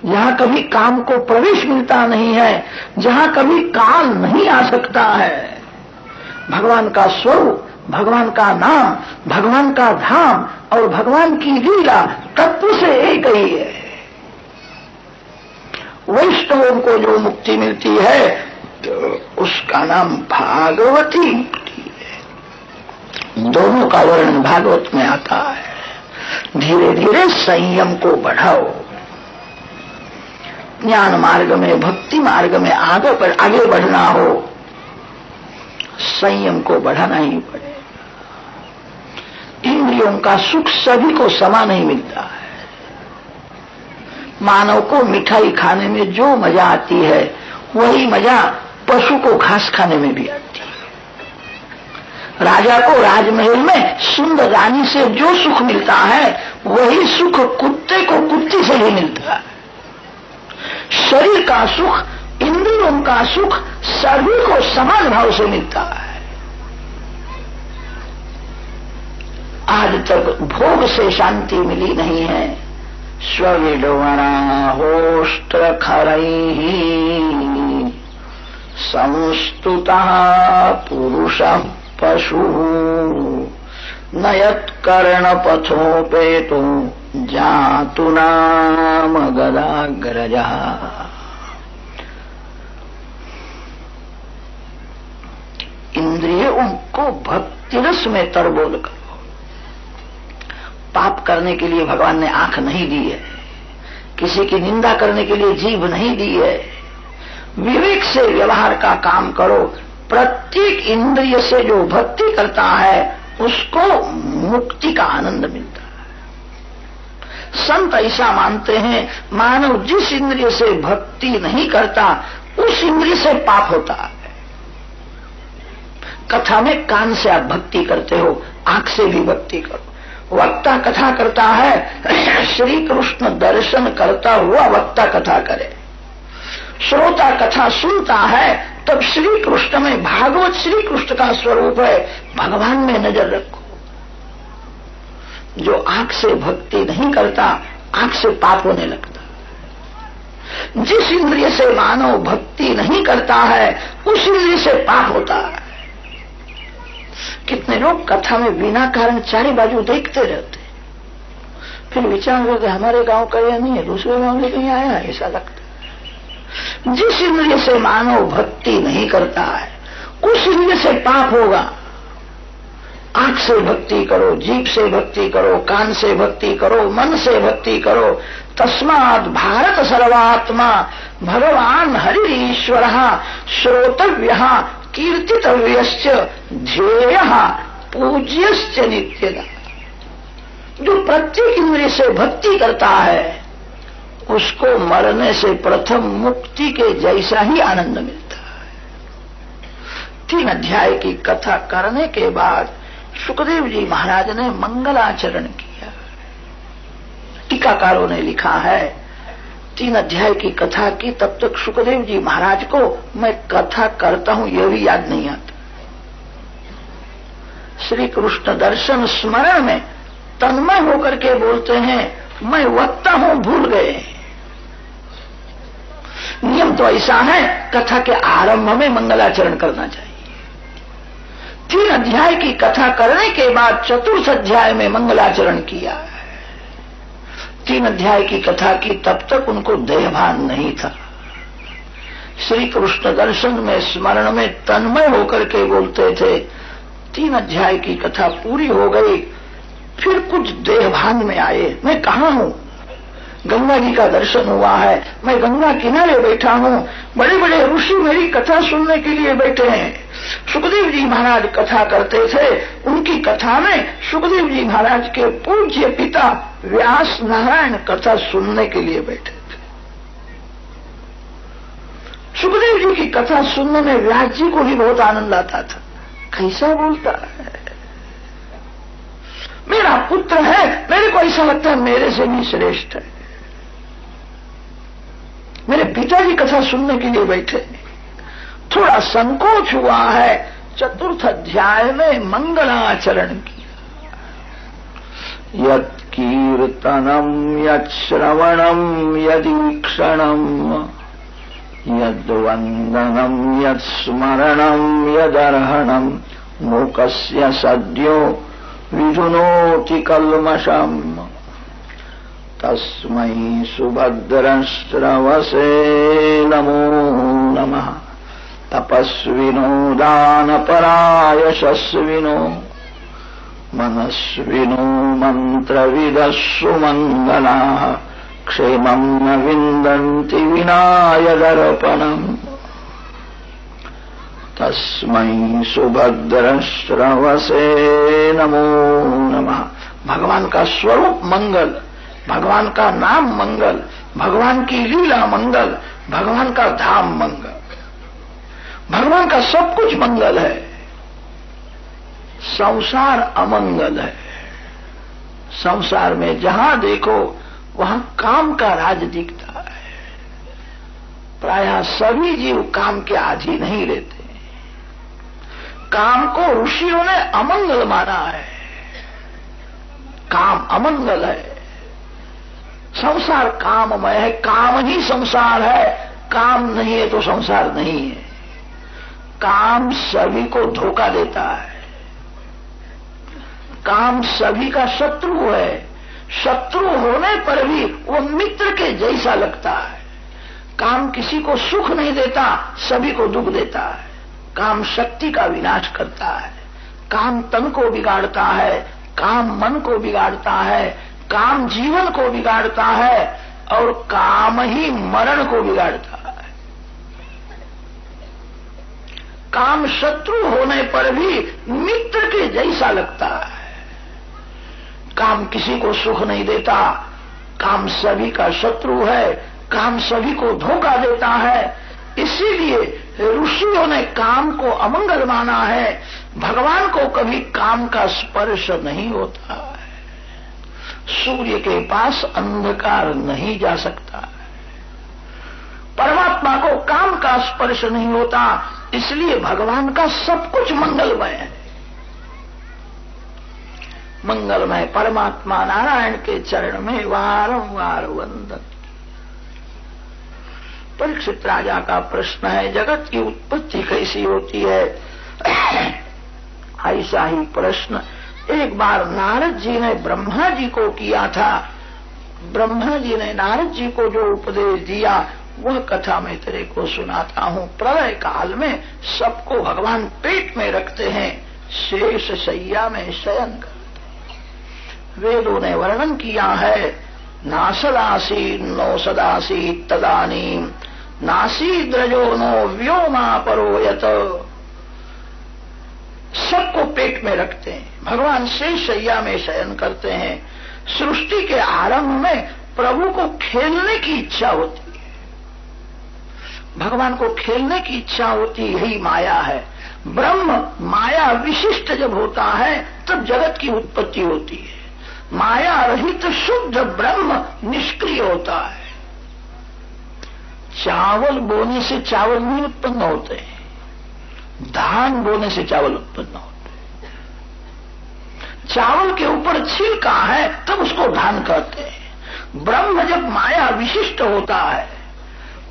जहां कभी काम को प्रवेश मिलता नहीं है, जहां कभी काल नहीं आ सकता है। भगवान का स्वरूप, भगवान का नाम, भगवान का धाम और भगवान की लीला तत्व से एक ही है। वैष्णवों को जो मुक्ति मिलती है उसका नाम भागवती मुक्ति है। दोनों का वर्णन भागवत में आता है। धीरे धीरे संयम को बढ़ाओ। ज्ञान मार्ग में, भक्ति मार्ग में आगे बढ़ना हो, संयम को बढ़ाना ही पड़े। इंद्रियों का सुख सभी को समान नहीं मिलता है। मानव को मिठाई खाने में जो मजा आती है वही मजा पशु को घास खाने में भी आती है। राजा को राजमहल में सुंदर रानी से जो सुख मिलता है वही सुख कुत्ते को कुत्ती से ही मिलता है। शरीर का सुख, इंद्रियों का सुख सभी को समान भाव से मिलता है। आज तक भोग से शांति मिली नहीं है। स्वविडवणा होष्ट्र खरैः संस्तुतः पुरुषः पशुः न यत्कर्णपथोपेतो जातु नाम गदाग्रजः। इंद्रियों को भक्ति रस में तरबोल करो। पाप करने के लिए भगवान ने आंख नहीं दी है, किसी की निंदा करने के लिए जीभ नहीं दी है। विवेक से व्यवहार का काम करो। प्रत्येक इंद्रिय से जो भक्ति करता है उसको मुक्ति का आनंद मिलता है। संत ऐसा मानते हैं, मानव जिस इंद्रिय से भक्ति नहीं करता उस इंद्रिय से पाप होता है। कथा में कान से आप भक्ति करते हो, आंख से भी भक्ति करो। वक्ता कथा करता है, श्री कृष्ण दर्शन करता हुआ वक्ता कथा करे। श्रोता कथा सुनता है, तब श्री कृष्ण में, भागवत श्री कृष्ण का स्वरूप है, भगवान में नजर रखो। जो आंख से भक्ति नहीं करता, आंख से पाप होने लगता। जिस इंद्रिय से मानव भक्ति नहीं करता है उस इंद्रिय से पाप होता है। कितने लोग कथा में बिना कारण चारे बाजू देखते रहते, फिर विचार करते हमारे गांव का यह नहीं है, दूसरे गांव में कहीं आया है, ऐसा लगता है। जिस इंद्रिय से मानव भक्ति नहीं करता है उस इंद्रिय से पाप होगा। आंख से भक्ति करो, जीभ से भक्ति करो, कान से भक्ति करो, मन से भक्ति करो। तस्मात् भारत सर्वात्मा भगवान हरि ईश्वर श्रोतव्य कीर्तितव्यश्च ध्येयः पूज्यश्च नित्यदा। जो प्रत्येक इंद्रिय से भक्ति करता है उसको मरने से प्रथम मुक्ति के जैसा ही आनंद मिलता है। 3 अध्याय की कथा करने के बाद सुखदेव जी महाराज ने मंगलाचरण किया। टीकाकारों ने लिखा है 3 अध्याय की कथा की, तब तक सुखदेव जी महाराज को मैं कथा करता हूं यह भी याद नहीं आता। श्री कृष्ण दर्शन स्मरण में तन्मय होकर के बोलते हैं, मैं वक्ता हूं, भूल गए। नियम तो ऐसा है, कथा के आरंभ में मंगलाचरण करना चाहिए। 3 अध्याय की कथा करने के बाद 4th अध्याय में मंगलाचरण किया है। 3 अध्याय की कथा की, तब तक उनको देहभान नहीं था। श्री कृष्ण दर्शन में स्मरण में तन्मय होकर के बोलते थे। 3 अध्याय की कथा पूरी हो गई, फिर कुछ देहभान में आए, मैं कहाँ हूं? गंगा जी का दर्शन हुआ है, मैं गंगा किनारे बैठा हूं, बड़े बड़े ऋषि मेरी कथा सुनने के लिए बैठे हैं। सुखदेव जी महाराज कथा करते थे, उनकी कथा में सुखदेव जी महाराज के पूज्य पिता व्यास नारायण कथा सुनने के लिए बैठे थे। सुखदेव जी की कथा सुनने में व्यास जी को भी बहुत आनंद आता था। कैसा बोलता है, मेरा पुत्र है, मेरे को ऐसा लगता है मेरे से भी श्रेष्ठ है। मेरे पिताजी कथा सुनने के लिए बैठे, थोड़ा संकोच हुआ है। 4th अध्याय में मंगलाचरण किया। यत् यत्कीर्तनम् यत्श्रवणम् यदीक्षणम् यद्वन्दनम् यत्स्मरणम् यदर्हणम् मूकस्य सद्यो विजुनोति कल्मषम् तस्मै सुभद्रश्रवसे नमो नमः। तपस्विनो दानपरायशस्विनो मनस्विनो मन्त्रविदः सुमङ्गलाः क्षेमम् न विन्दन्ति विनायदर्पणम् तस्मै सुभद्रश्रवसे नमो नमः। भगवान का स्वरूप मंगल, भगवान का नाम मंगल, भगवान की लीला मंगल, भगवान का धाम मंगल, भगवान का सब कुछ मंगल है। संसार अमंगल है। संसार में जहां देखो वहां काम का राज दिखता है। प्रायः सभी जीव काम के आधीन नहीं रहते। काम को ऋषियों ने अमंगल माना है। काम अमंगल है। संसार काममय है, काम ही संसार है। काम नहीं है तो संसार नहीं है। काम सभी को धोखा देता है। काम सभी का शत्रु है। शत्रु होने पर भी वो मित्र के जैसा लगता है। काम किसी को सुख नहीं देता, सभी को दुख देता है। काम शक्ति का विनाश करता है। काम तन को बिगाड़ता है, काम मन को बिगाड़ता है, काम जीवन को बिगाड़ता है और काम ही मरण को बिगाड़ता है। काम शत्रु होने पर भी मित्र के जैसा लगता है। काम किसी को सुख नहीं देता, काम सभी का शत्रु है, काम सभी को धोखा देता है। इसीलिए ऋषियों ने काम को अमंगल माना है। भगवान को कभी काम का स्पर्श नहीं होता है। सूर्य के पास अंधकार नहीं जा सकता है। परमात्मा को काम का स्पर्श नहीं होता, इसलिए भगवान का सब कुछ मंगलमय है। मंगलमय परमात्मा नारायण के चरण में वारंवार वंदन। परीक्षित राजा का प्रश्न है, जगत की उत्पत्ति कैसी होती है? ऐसा ही प्रश्न एक बार नारद जी ने ब्रह्मा जी को किया था। ब्रह्मा जी ने नारद जी को जो उपदेश दिया वह कथा मैं तेरे को सुनाता हूं। प्रलय काल में सबको भगवान पेट में रखते हैं, शेष शैया में शयन करते हैं। वेदों ने वर्णन किया है, नासदासी नो सदासी तदानीम नासीद्रजो नो व्योमा परोयत। सबको पेट में रखते हैं, भगवान शेष शैया में शयन करते हैं। सृष्टि के आरंभ में प्रभु को खेलने की इच्छा होती है। भगवान को खेलने की इच्छा होती, यही माया है। ब्रह्म माया विशिष्ट जब होता है तब जगत की उत्पत्ति होती है। माया रहित शुद्ध ब्रह्म निष्क्रिय होता है। चावल बोने से चावल नहीं उत्पन्न होते हैं, धान बोने से चावल उत्पन्न होते हैं। चावल के ऊपर छिलका है तब उसको धान कहते हैं। ब्रह्म जब माया विशिष्ट होता है,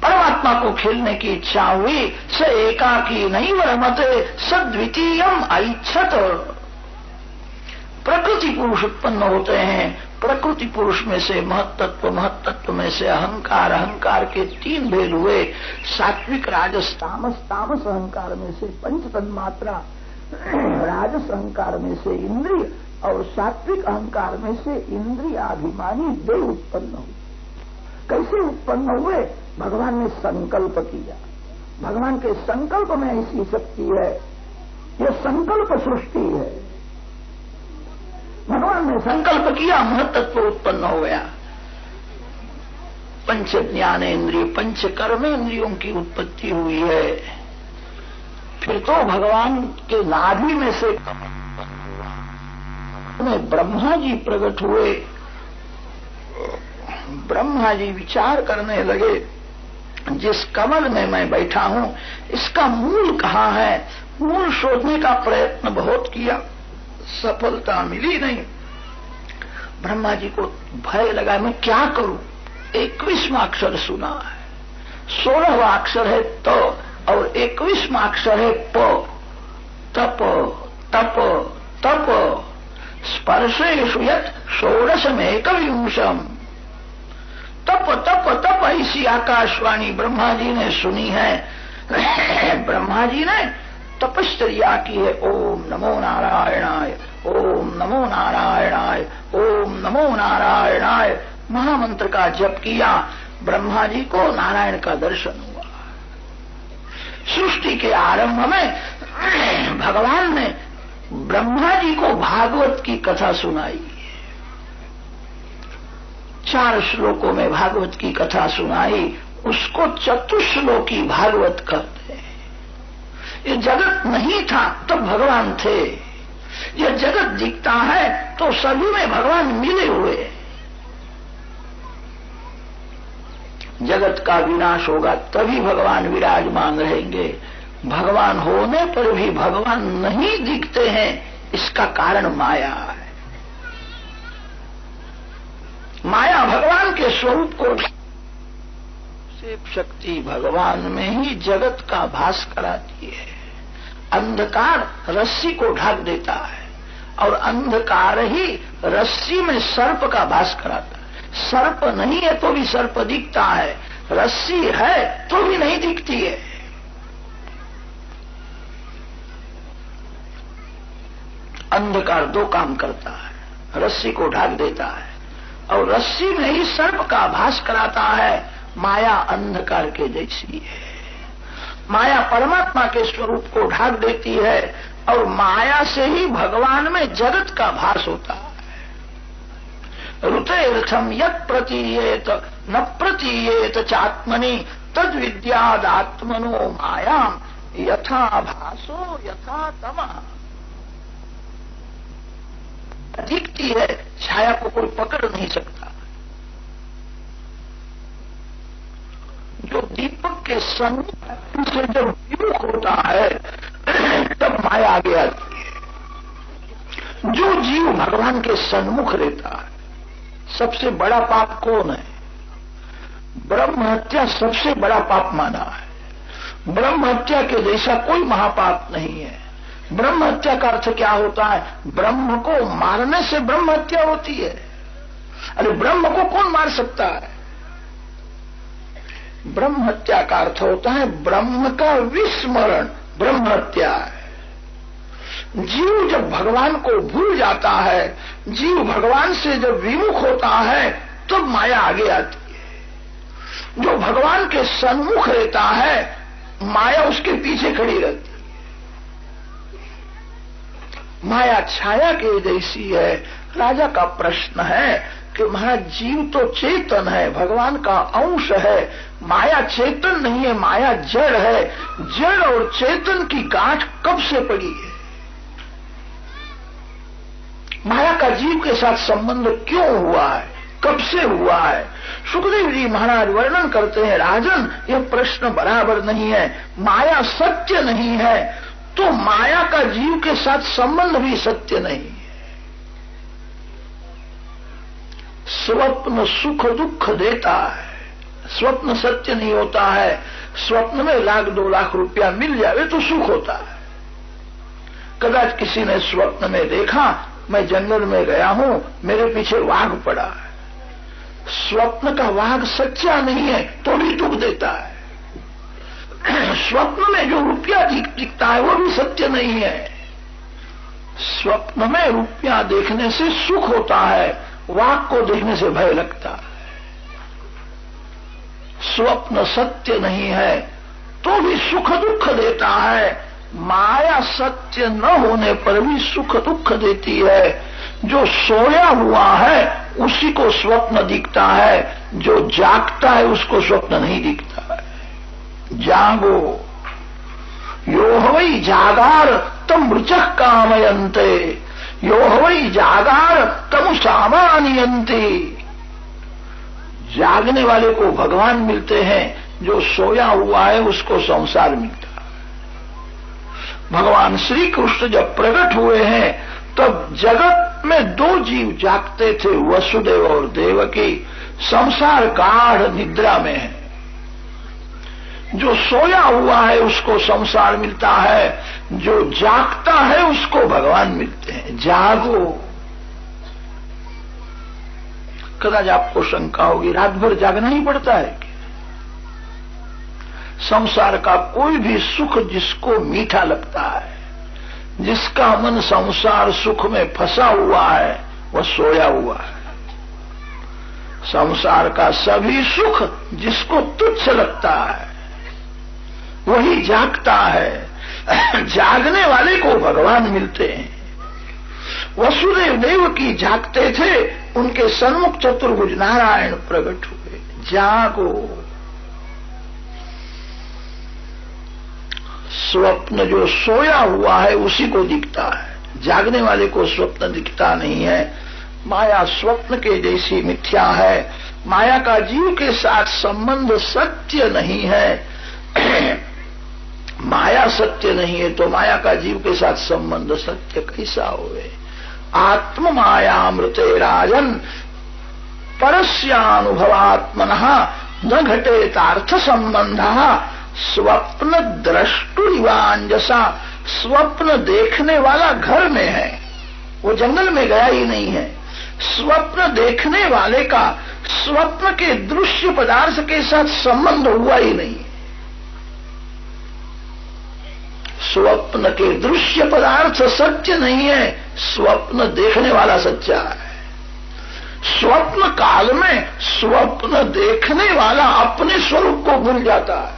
परमात्मा को खेलने की इच्छा हुई, स एकाकी नहीं रमते सद्वितीयम ऐच्छत। प्रकृति पुरुष उत्पन्न होते हैं। प्रकृति पुरुष में से महत्तत्व, महत्तत्व में से अहंकार, अहंकार के तीन भेद हुए, सात्विक राजस तामस, तामस अहंकार में से पंच तन्मात्रा, राजस अहंकार में से इंद्रिय और सात्विक अहंकार में से इंद्रियाभिमानी देव उत्पन्न हुए। कैसे उत्पन्न हुए? भगवान ने संकल्प किया। भगवान के संकल्प में ऐसी शक्ति है, यह संकल्प सृष्टि है। भगवान ने संकल्प किया, महत्तत्व उत्पन्न हो गया। पंच ज्ञानेन्द्रिय, पंच कर्मेंद्रियों की उत्पत्ति हुई है। फिर तो भगवान के नाभि में से ब्रह्मा जी प्रकट हुए। ब्रह्मा जी विचार करने लगे, जिस कमल में मैं बैठा हूं इसका मूल कहाँ है? मूल शोधने का प्रयत्न बहुत किया, सफलता मिली नहीं। ब्रह्मा जी को भय लगा, मैं क्या करूं? 21वां अक्षर सुना है, 16वां अक्षर है त और 21वां अक्षर है प। तप तप तप स्पर्शेषु यत् षोडशमेकविंशम्। तप तप तप ऐसी आकाशवाणी ब्रह्मा जी ने सुनी है। ब्रह्मा जी ने तपश्चर्या की है। ओम नमो नारायणाय, ओम नमो नारायणाय, ओम नमो नारायणाय महामंत्र का जप किया। ब्रह्मा जी को नारायण का दर्शन हुआ। सृष्टि के आरंभ में भगवान ने ब्रह्मा जी को भागवत की कथा सुनाई। 4 श्लोकों में भागवत की कथा सुनाई, उसको चतुश्लोकी भागवत कहते हैं। ये जगत नहीं था तब भगवान थे। ये जगत दिखता है तो सभी में भगवान मिले हुए। जगत का विनाश होगा तभी भगवान विराजमान रहेंगे। भगवान होने पर भी भगवान नहीं दिखते हैं, इसका कारण माया है। माया भगवान के स्वरूप को शक्ति भगवान में ही जगत का भास कराती है। अंधकार रस्सी को ढक देता है और अंधकार ही रस्सी में सर्प का भास कराता है। सर्प नहीं है तो भी सर्प दिखता है, रस्सी है तो भी नहीं दिखती है। अंधकार 2 काम करता है, रस्सी को ढक देता है और रस्सी में ही सर्प का भास कराता है। माया अंधकार के जैसी है। माया परमात्मा के स्वरूप को ढक देती है और माया से ही भगवान में जगत का भास होता है। ऋतेर्थम यत् प्रतीयेत न प्रतीयेत चात्मनि तद विद्यादात्मनो मायाम यथा भासो यथा तमः। दिखती है, छाया को कोई पकड़ नहीं सकता। जो दीपक के सन्मुख से जब विमुख होता है तब माया आगे आती है। जो जीव भगवान के सन्मुख रहता है, सबसे बड़ा पाप कौन है? ब्रह्म हत्या सबसे बड़ा पाप माना है। ब्रह्म हत्या के जैसा कोई महापाप नहीं है। ब्रह्म हत्या का अर्थ क्या होता है? ब्रह्म को मारने से ब्रह्म हत्या होती है। अरे ब्रह्म को कौन मार सकता है? ब्रह्म हत्या का अर्थ होता है ब्रह्म का विस्मरण, ब्रह्म हत्या है। जीव जब भगवान को भूल जाता है, जीव भगवान से जब विमुख होता है तो माया आगे आती है। जो भगवान के सन्मुख रहता है, माया उसके पीछे खड़ी रहती है। माया छाया के जैसी है। राजा का प्रश्न है कि महाराज जीव तो चेतन है, भगवान का अंश है, माया चेतन नहीं है, माया जड़ है। जड़ और चेतन की गांठ कब से पड़ी है? माया का जीव के साथ संबंध क्यों हुआ है, कब से हुआ है? सुखदेव जी महाराज वर्णन करते हैं, राजन यह प्रश्न बराबर नहीं है। माया सत्य नहीं है तो माया का जीव के साथ संबंध भी सत्य नहीं है। स्वप्न सुख दुख देता है, स्वप्न सत्य नहीं होता है। स्वप्न में 1,00,000 2 लाख रुपया मिल जाए तो सुख होता है। कदाच किसी ने स्वप्न में देखा मैं जंगल में गया हूं, मेरे पीछे वाघ पड़ा है। स्वप्न का वाघ सच्चा नहीं है तो भी दुख देता है। स्वप्न में जो रुपया दिखता है वो भी सत्य नहीं है। स्वप्न में रुपया देखने से सुख होता है, वाघ को देखने से भय लगता है। स्वप्न सत्य नहीं है तो भी सुख दुख देता है। माया सत्य न होने पर भी सुख दुख देती है। जो सोया हुआ है उसी को स्वप्न दिखता है, जो जागता है उसको स्वप्न नहीं दिखता है। जागो यो हवै जागार तम ऋचः कामयन्ते, यो हवै जागार तम सामान्यन्ते। जागने वाले को भगवान मिलते हैं, जो सोया हुआ है उसको संसार मिलता है। भगवान श्री कृष्ण जब प्रकट हुए हैं तब जगत में दो जीव जागते थे, वसुदेव और देवकी। संसार गाढ़ निद्रा में है। जो सोया हुआ है उसको संसार मिलता है, जो जागता है उसको भगवान मिलते हैं। जागो। कदाच आपको शंका होगी, रात भर जागना ही पड़ता है क्या? संसार का कोई भी सुख जिसको मीठा लगता है, जिसका मन संसार सुख में फंसा हुआ है, वह सोया हुआ है। संसार का सभी सुख जिसको तुच्छ लगता है वही जागता है। जागने वाले को भगवान मिलते हैं। वसुदेव देवकी जागते थे, उनके सन्मुख चतुर्भुज नारायण प्रकट हुए। जागो। स्वप्न जो सोया हुआ है उसी को दिखता है, जागने वाले को स्वप्न दिखता नहीं है। माया स्वप्न के जैसी मिथ्या है। माया का जीव के साथ संबंध सत्य नहीं है। माया सत्य नहीं है तो माया का जीव के साथ संबंध सत्य कैसा होवे? आत्म मायामृते राजन परस्यानुभवात्मनः न घटेतार्थ संबंधः स्वप्न द्रष्टुरिवांजसा। स्वप्न देखने वाला घर में है, वो जंगल में गया ही नहीं है। स्वप्न देखने वाले का स्वप्न के दृश्य पदार्थ के साथ संबंध हुआ ही नहीं। स्वप्न के दृश्य पदार्थ सत्य नहीं है, स्वप्न देखने वाला सच्चा है। स्वप्न काल में स्वप्न देखने वाला अपने स्वरूप को भूल जाता है,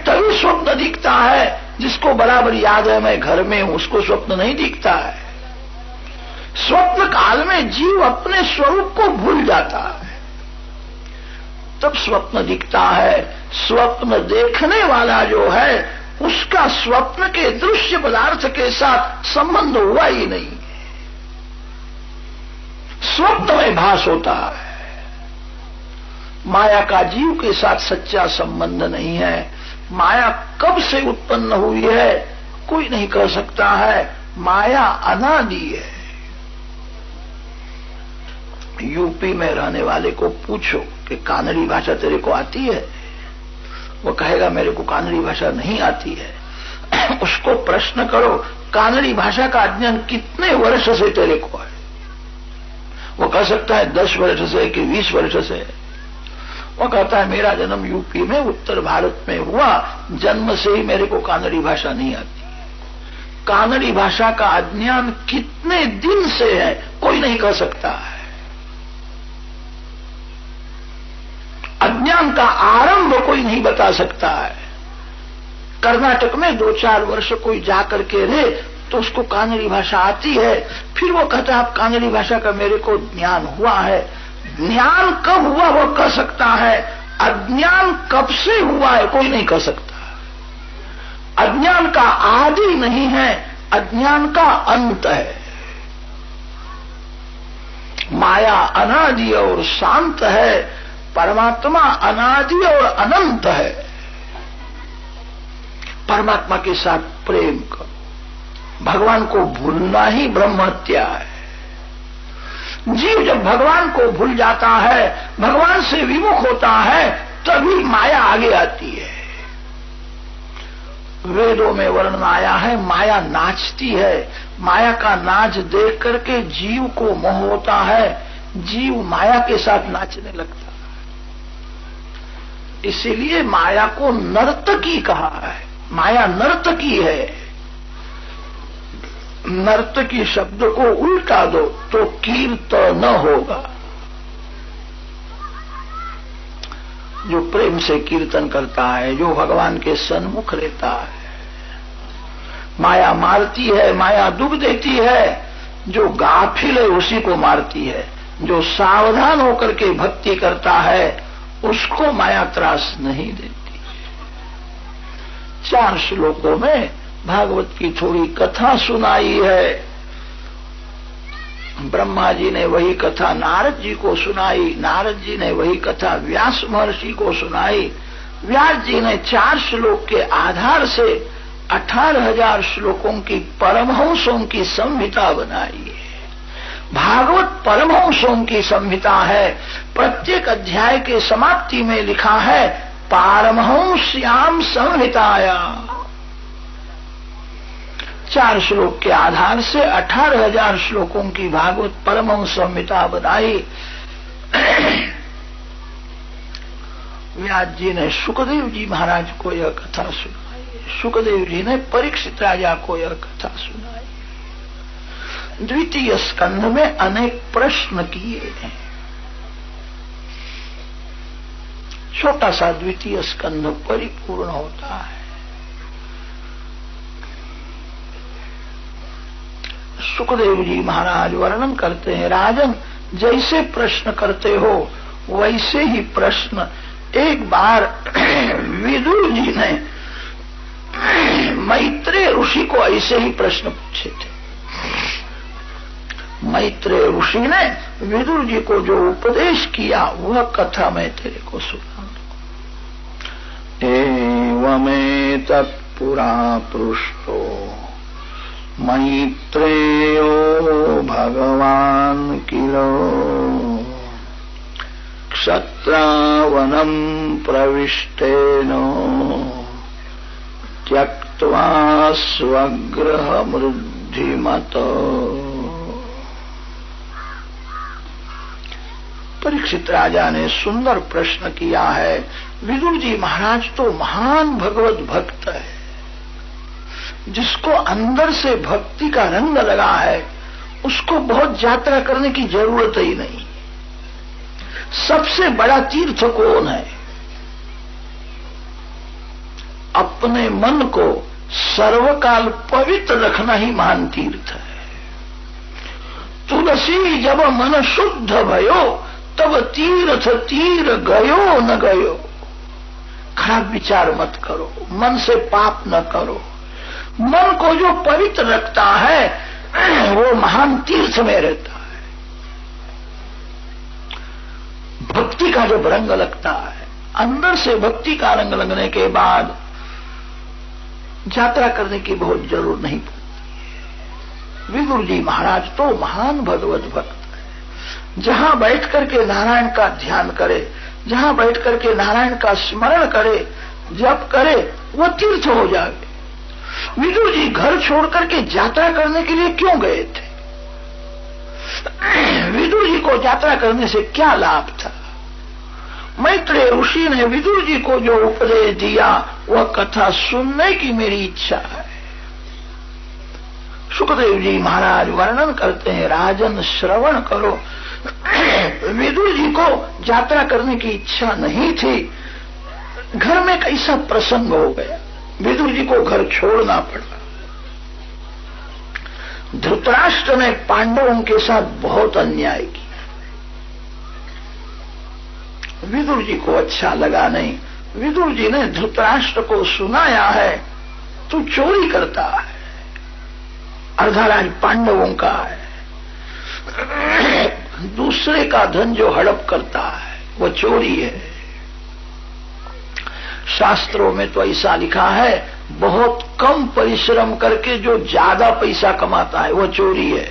तभी स्वप्न दिखता है। जिसको बराबर याद है मैं घर में हूं, उसको स्वप्न नहीं दिखता है। स्वप्न काल में जीव अपने स्वरूप को भूल जाता है, तब स्वप्न दिखता है। स्वप्न देखने वाला जो है उसका स्वप्न के दृश्य पदार्थ के साथ संबंध हुआ ही नहीं। स्वप्न में भास होता है। माया का जीव के साथ सच्चा संबंध नहीं है। माया कब से उत्पन्न हुई है कोई नहीं कह सकता है। माया अनादि है। यूपी में रहने वाले को पूछो कि कानड़ी भाषा तेरे को आती है, वो कहेगा मेरे को कानड़ी भाषा नहीं आती है। उसको प्रश्न करो कानड़ी भाषा का अध्ययन कितने वर्ष से तेरे को है? वो कह सकता है 10 वर्ष से कि 20 वर्ष से। वो कहता है मेरा जन्म यूपी में उत्तर भारत में हुआ, जन्म से ही मेरे को कानड़ी भाषा नहीं आती। कानड़ी भाषा का अध्ययन कितने दिन से है कोई नहीं कह सकता है। अज्ञान का आरंभ कोई नहीं बता सकता है। कर्नाटक में 2-4 वर्ष कोई जाकर के रहे तो उसको कानड़ी भाषा आती है, फिर वो कहता है आप कानड़ी भाषा का मेरे को ज्ञान हुआ है। ज्ञान कब हुआ वो कह सकता है, अज्ञान कब से हुआ है कोई नहीं कह सकता। अज्ञान का आदि नहीं है, अज्ञान का अंत है। माया अनादि और शांत है, परमात्मा अनादि और अनंत है। परमात्मा के साथ प्रेम करो। भगवान को भूलना ही ब्रह्म हत्या है। जीव जब भगवान को भूल जाता है, भगवान से विमुख होता है, तभी माया आगे आती है। वेदों में वर्णन आया है माया नाचती है। माया का नाच देख करके जीव को मोह होता है, जीव माया के साथ नाचने लगता है। इसीलिए माया को नर्तकी कहा है। माया नर्तकी है। नर्तकी शब्द को उल्टा दो तो कीर्तन होगा। जो प्रेम से कीर्तन करता है, जो भगवान के सन्मुख रहता है। माया मारती है, माया दुख देती है। जो गाफिल है उसी को मारती है। जो सावधान होकर के भक्ति करता है उसको माया त्रास नहीं देती। 4 श्लोकों में भागवत की थोड़ी कथा सुनाई है। ब्रह्मा जी ने वही कथा नारद जी को सुनाई, नारद जी ने वही कथा व्यास महर्षि को सुनाई। व्यास जी ने 4 श्लोक के आधार से 18,000 श्लोकों की परमहंसों की संहिता बनाई है। भागवत परमहंसों की संहिता है। प्रत्येक अध्याय के समाप्ति में लिखा है पारमहंस्याम संहिताया। 4 श्लोक के आधार से 18,000 श्लोकों की भागवत परमहंस संहिता बनाई। व्यास जी ने सुखदेव जी महाराज को यह कथा सुनाई। सुखदेव जी ने परीक्षित राजा को यह कथा सुनाई। द्वितीय स्कंध में अनेक प्रश्न किए हैं। छोटा सा द्वितीय स्कंध परिपूर्ण होता है। सुखदेव जी महाराज वर्णन करते हैं, राजन जैसे प्रश्न करते हो वैसे ही प्रश्न एक बार विदुर जी ने मैत्रेय ऋषि को ऐसे ही प्रश्न पूछे थे। मैत्रेय ऋषि ने विदुर जी को जो उपदेश किया वह कथा मैं तेरे को सुना दूं। एवमेतत् पुरा पृष्टो मैत्रेयो भगवान् किलो क्षत्रावनं प्रविष्टेन त्यक्त्वा स्वगृहमृद्धिमत। परीक्षित राजा ने सुंदर प्रश्न किया है। विदुर जी महाराज तो महान भगवत भक्त है, जिसको अंदर से भक्ति का रंग लगा है, उसको बहुत यात्रा करने की जरूरत ही नहीं। सबसे बड़ा तीर्थ कौन है? अपने मन को सर्वकाल पवित्र रखना ही महान तीर्थ है। तुलसी जब मन शुद्ध भयो तब तीर्थ तीर गयो न गयो। खराब विचार मत करो, मन से पाप न करो। मन को जो पवित्र रखता है वो महान तीर्थ में रहता है। भक्ति का जब रंग लगता है, अंदर से भक्ति का रंग लगने के बाद यात्रा करने की बहुत जरूरत नहीं पड़ती है। विदुर जी महाराज तो महान भगवत भक्त है। जहां बैठ करके नारायण का ध्यान करे, जहां बैठ करके नारायण का स्मरण करे, जप करे, वो तीर्थ हो जाए। विदुर जी घर छोड़ करके यात्रा करने के लिए क्यों गए थे? विदुर जी को यात्रा करने से क्या लाभ था? मैत्रेय ऋषि ने विदुर जी को जो उपदेश दिया वह कथा सुनने की मेरी इच्छा है। सुखदेव जी महाराज वर्णन करते हैं, राजन श्रवण करो। विदुर जी को यात्रा करने की इच्छा नहीं थी। घर में कैसा प्रसंग हो गया, विदुर जी को घर छोड़ना पड़ा। धृतराष्ट्र ने पांडवों के साथ बहुत अन्याय किया। विदुर जी को अच्छा लगा नहीं। विदुर जी ने धृतराष्ट्र को सुनाया है, तू चोरी करता है, अर्धा राज पांडवों का है। दूसरे का धन जो हड़प करता है वो चोरी है। शास्त्रों में तो ऐसा लिखा है, बहुत कम परिश्रम करके जो ज्यादा पैसा कमाता है वो चोरी है।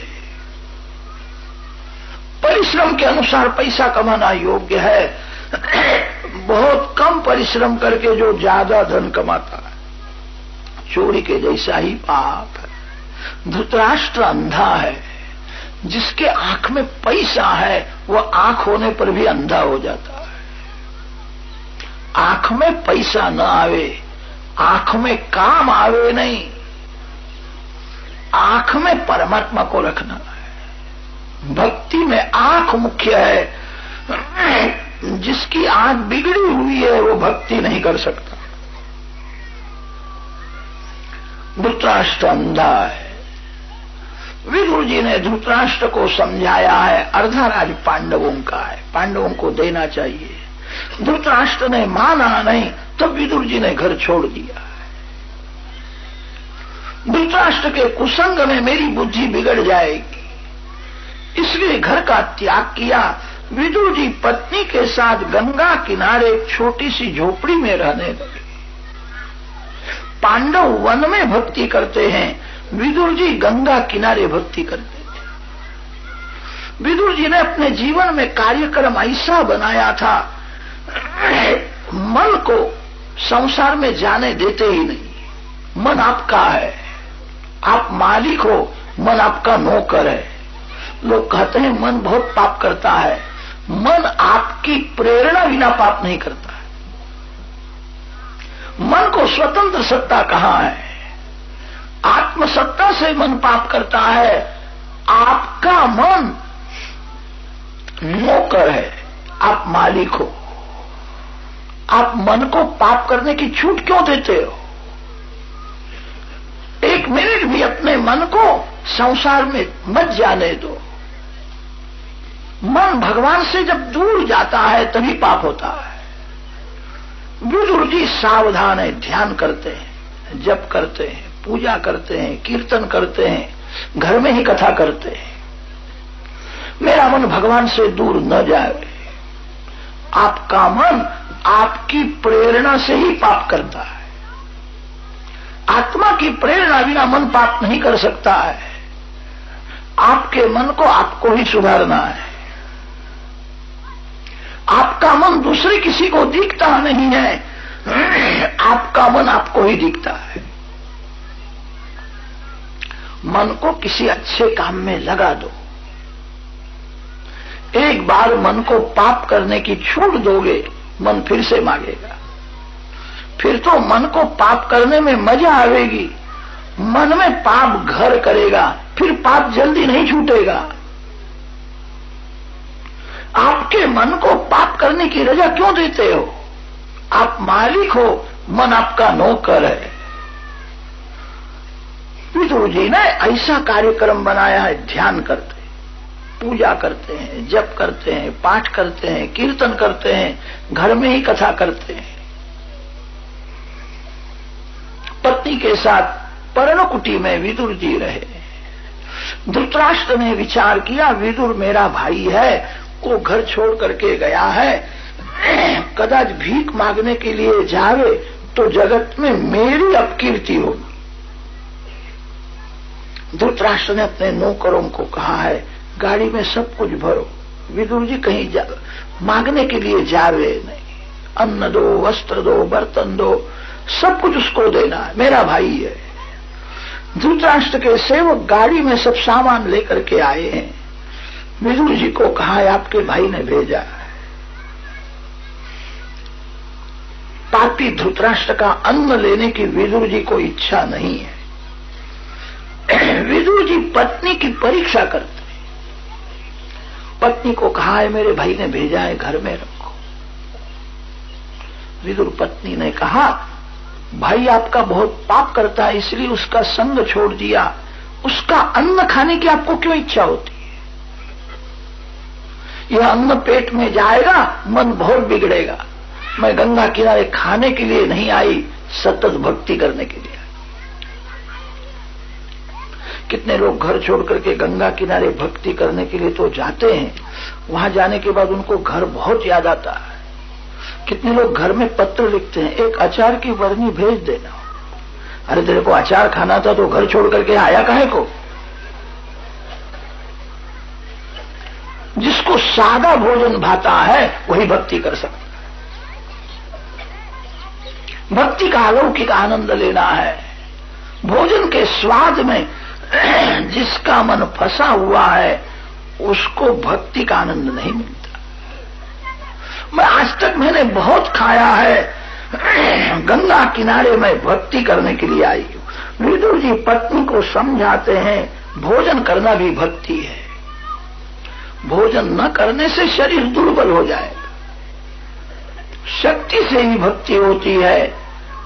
परिश्रम के अनुसार पैसा कमाना योग्य है। बहुत कम परिश्रम करके जो ज्यादा धन कमाता है चोरी के जैसा ही पाप है। धृतराष्ट्र अंधा है। जिसके आंख में पैसा है वह आंख होने पर भी अंधा हो जाता है। आंख में पैसा न आवे, आंख में काम आवे नहीं, आंख में परमात्मा को रखना है। भक्ति में आंख मुख्य है। जिसकी आंख बिगड़ी हुई है वो भक्ति नहीं कर सकता। धृतराष्ट्र अंधा है। विदुर जी ने धृतराष्ट्र को समझाया है, अर्धा राज पांडवों का है, पांडवों को देना चाहिए। धृतराष्ट्र ने माना नहीं, तब विदुर जी ने घर छोड़ दिया है। धृतराष्ट्र के कुसंग में मेरी बुद्धि बिगड़ जाएगी, इसलिए घर का त्याग किया। विदुर जी पत्नी के साथ गंगा किनारे एक छोटी सी झोपड़ी में रहने लगे। पांडव वन में भक्ति करते हैं, विदुर जी गंगा किनारे भक्ति करते थे। विदुर जी ने अपने जीवन में कार्यक्रम ऐसा बनाया था, मन को संसार में जाने देते ही नहीं। मन आपका है, आप मालिक हो, मन आपका नौकर है। लोग कहते हैं मन बहुत पाप करता है। मन आपकी प्रेरणा बिना पाप नहीं करता है। मन को स्वतंत्र सत्ता कहां है? आत्मसत्ता से मन पाप करता है। आपका मन नौकर है, आप मालिक हो। आप मन को पाप करने की छूट क्यों देते हो? एक मिनट भी अपने मन को संसार में मत जाने दो। मन भगवान से जब दूर जाता है तभी पाप होता है। विदुर जी सावधान है, ध्यान करते हैं, जप करते हैं, पूजा करते हैं, कीर्तन करते हैं, घर में ही कथा करते हैं। मेरा मन भगवान से दूर न जाए। आपका मन आपकी प्रेरणा से ही पाप करता है। आत्मा की प्रेरणा बिना मन पाप नहीं कर सकता है। आपके मन को आपको ही सुधारना है। आपका मन दूसरे किसी को दिखता नहीं है, आपका मन आपको ही दिखता है। मन को किसी अच्छे काम में लगा दो। एक बार मन को पाप करने की छूट दोगे, मन फिर से मांगेगा। फिर तो मन को पाप करने में मजा आवेगी। मन में पाप घर करेगा, फिर पाप जल्दी नहीं छूटेगा। आपके मन को पाप करने की रजा क्यों देते हो? आप मालिक हो, मन आपका नौकर है। विदुर जी ने ऐसा कार्यक्रम बनाया है, ध्यान करते हैं, पूजा करते हैं, जप करते हैं, पाठ करते हैं, कीर्तन करते हैं, घर में ही कथा करते हैं। पत्नी के साथ पर्णकुटी में विदुर जी रहे। धृतराष्ट्र ने विचार किया, विदुर मेरा भाई है, वो घर छोड़ करके गया है, कदाच भीख मांगने के लिए जावे तो जगत में मेरी अपकीर्ति होगी। धृतराष्ट्र ने अपने नौकरों को कहा है, गाड़ी में सब कुछ भरो, विदुर जी कहीं मांगने के लिए जावे नहीं। अन्न दो, वस्त्र दो, बर्तन दो, सब कुछ उसको देना है, मेरा भाई है। धृतराष्ट्र के सेवक गाड़ी में सब सामान लेकर के आए हैं। विदुर जी को कहा है, आपके भाई ने भेजा है। पापी धृतराष्ट्र का अन्न लेने की विदुर जी को इच्छा नहीं है। विदुर जी पत्नी की परीक्षा करते हैं। पत्नी को कहा है, मेरे भाई ने भेजा है, घर में रखो। विदुर पत्नी ने कहा, भाई आपका बहुत पाप करता है, इसलिए उसका संग छोड़ दिया। उसका अन्न खाने की आपको क्यों इच्छा होती है? यह अन्न पेट में जाएगा, मन बहुत बिगड़ेगा। मैं गंगा किनारे खाने के लिए नहीं आई, सतत भक्ति करने के लिए। कितने लोग घर छोड़ करके गंगा किनारे भक्ति करने के लिए तो जाते हैं, वहां जाने के बाद उनको घर बहुत याद आता है। कितने लोग घर में पत्र लिखते हैं, एक अचार की बरनी भेज देना। अरे तेरे को अचार खाना था तो घर छोड़ करके आया काहे को? जिसको सादा भोजन भाता है वही भक्ति कर सकता है। भक्ति का अलौकिक आनंद लेना है। भोजन के स्वाद में जिसका मन फंसा हुआ है उसको भक्ति का आनंद नहीं मिलता। मैं आज तक मैंने बहुत खाया है, गंगा किनारे में भक्ति करने के लिए आई हूं। विदुर जी पत्नी को समझाते हैं, भोजन करना भी भक्ति है। भोजन न करने से शरीर दुर्बल हो जाएगा। शक्ति से ही भक्ति होती है।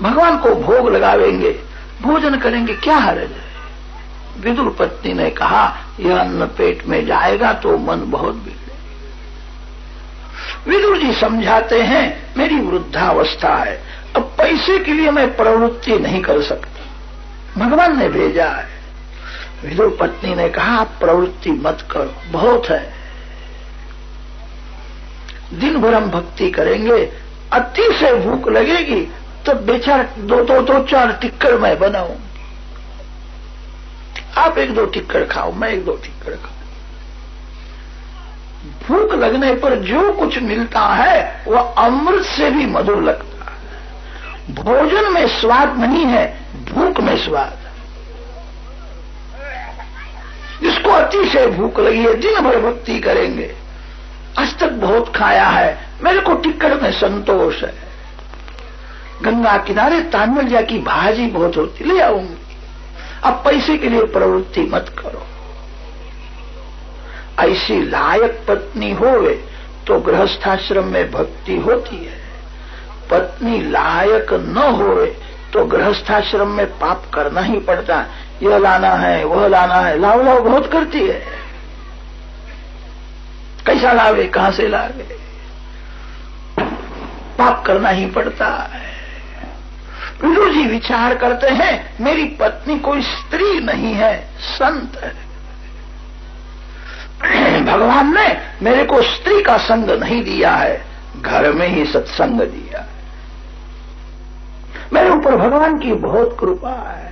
भगवान को भोग लगावेंगे, भोजन करेंगे, क्या हर्ज है? विदुर पत्नी ने कहा, यह अन्न पेट में जाएगा तो मन बहुत बिगड़ेगा। विदुर जी समझाते हैं, मेरी वृद्धावस्था है, अब पैसे के लिए मैं प्रवृत्ति नहीं कर सकता, भगवान ने भेजा है। विदुर पत्नी ने कहा, आप प्रवृत्ति मत करो, बहुत है। दिन भर हम भक्ति करेंगे, अति से भूख लगेगी तब बेचारा दो चार टिक्कड़ मैं बनाऊं, आप 1-2 टिक्कड़ खाओ, मैं 1-2 टिक्कड़ खाऊं। भूख लगने पर जो कुछ मिलता है वह अमृत से भी मधुर लगता है। भोजन में स्वाद नहीं है, भूख में स्वाद है। जिसको अतिशय भूख लगी है, दिन भर भक्ति करेंगे, आज तक बहुत खाया है, मेरे को टिक्कड़ में संतोष है। गंगा किनारे तानमलिया की भाजी बहुत होती, ले आऊंगी। अब पैसे के लिए प्रवृत्ति मत करो। ऐसी लायक पत्नी होवे तो गृहस्थाश्रम में भक्ति होती है। पत्नी लायक न होवे तो गृहस्थाश्रम में पाप करना ही पड़ता है। यह लाना है, वह लाना है, लाओ लाओ बहुत करती है। कैसा लावे, कहां से लावे, पाप करना ही पड़ता है। विदुर जी विचार करते हैं, मेरी पत्नी कोई स्त्री नहीं है, संत है। भगवान ने मेरे को स्त्री का संग नहीं दिया है, घर में ही सत्संग दिया है। मेरे ऊपर भगवान की बहुत कृपा है।